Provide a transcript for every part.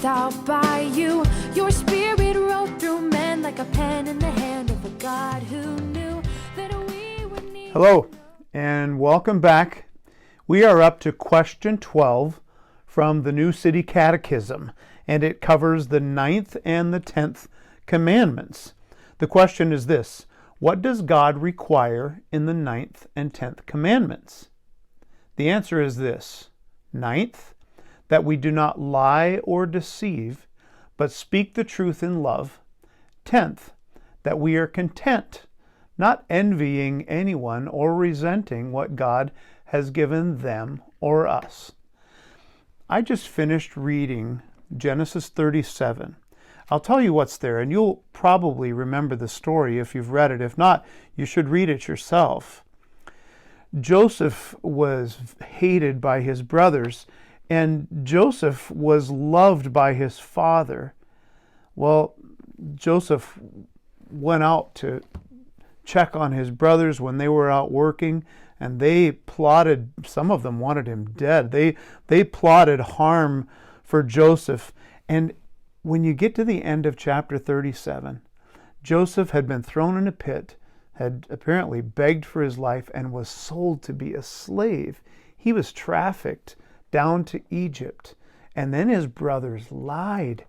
breathed out by you. Your spirit wrote through men like a pen in the hand of a God who knew that we would need. Hello, and welcome back. We are up to question 12 from the New City Catechism, and it covers the 9th and the 10th commandments. The question is this: what does God require in the 9th and 10th commandments? The answer is this: 9th, that we do not lie or deceive, but speak the truth in love. 10th, that we are content, not envying anyone or resenting what God has given them or us. I just finished reading Genesis 37. I'll tell you what's there, and you'll probably remember the story if you've read it. If not, you should read it yourself. Joseph was hated by his brothers, and Joseph was loved by his father. Well, Joseph went out to check on his brothers when they were out working, and they plotted, some of them wanted him dead. They plotted harm for Joseph. And when you get to the end of chapter 37, Joseph had been thrown in a pit, had apparently begged for his life, and was sold to be a slave. He was trafficked down to Egypt. And then his brothers lied.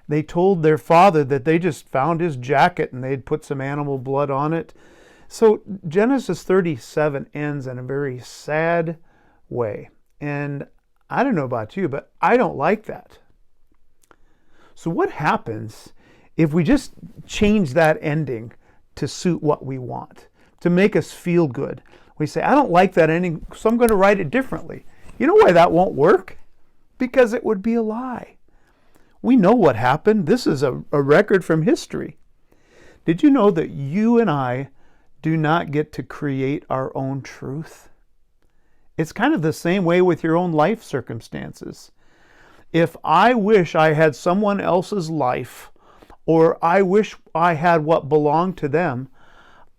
They told their father that they just found his jacket and they'd put some animal blood on it. So Genesis 37 ends in a very sad way. And I don't know about you, but I don't like that. So what happens if we just change that ending to suit what we want, to make us feel good? We say, I don't like that ending, so I'm going to write it differently. You know why that won't work? Because it would be a lie. We know what happened. This is a record from history. Did you know that you and I do not get to create our own truth? It's kind of the same way with your own life circumstances. If I wish I had someone else's life, or I wish I had what belonged to them,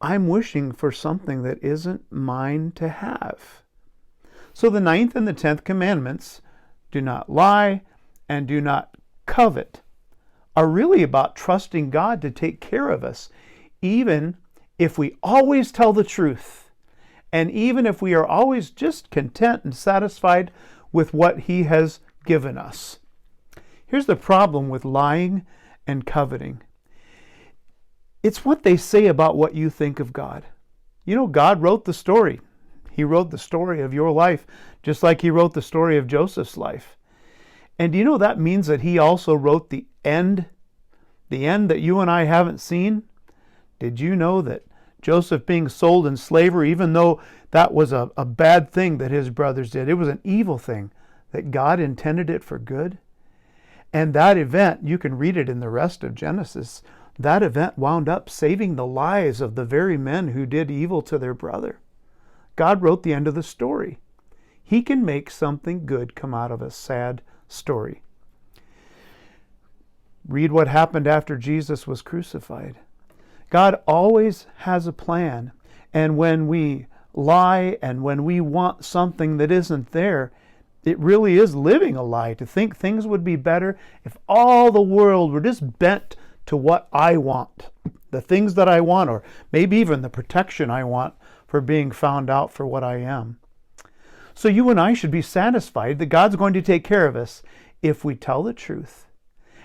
I'm wishing for something that isn't mine to have. So the 9th and the 10th commandments, do not lie and do not covet, are really about trusting God to take care of us, even if we always tell the truth, and even if we are always just content and satisfied with what He has given us. Here's the problem with lying and coveting. It's what they say about what you think of God. You know, God wrote the story. He wrote the story of your life, just like He wrote the story of Joseph's life. And do you know that means that He also wrote the end that you and I haven't seen? Did you know that Joseph being sold in slavery, even though that was a bad thing that his brothers did, it was an evil thing, that God intended it for good? And that event, you can read it in the rest of Genesis, that event wound up saving the lives of the very men who did evil to their brother. God wrote the end of the story. He can make something good come out of a sad story. Read what happened after Jesus was crucified. God always has a plan, and when we lie and when we want something that isn't there, it really is living a lie to think things would be better if all the world were just bent to what I want, the things that I want, or maybe even the protection I want for being found out for what I am. So you and I should be satisfied that God's going to take care of us if we tell the truth,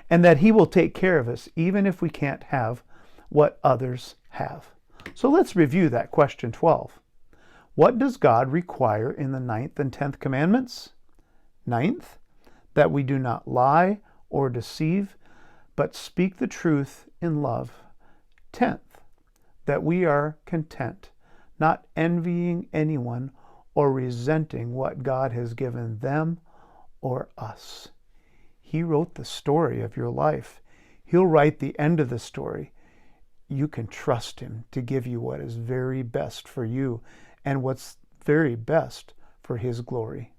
and that He will take care of us even if we can't have what others have. So let's review that question 12. What does God require in the 9th and 10th commandments? 9th, that we do not lie or deceive, but speak the truth in love. 10th, that we are content, not envying anyone or resenting what God has given them or us. He wrote the story of your life. He'll write the end of the story. You can trust Him to give you what is very best for you and what's very best for His glory.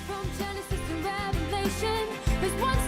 From Genesis to Revelation, there's one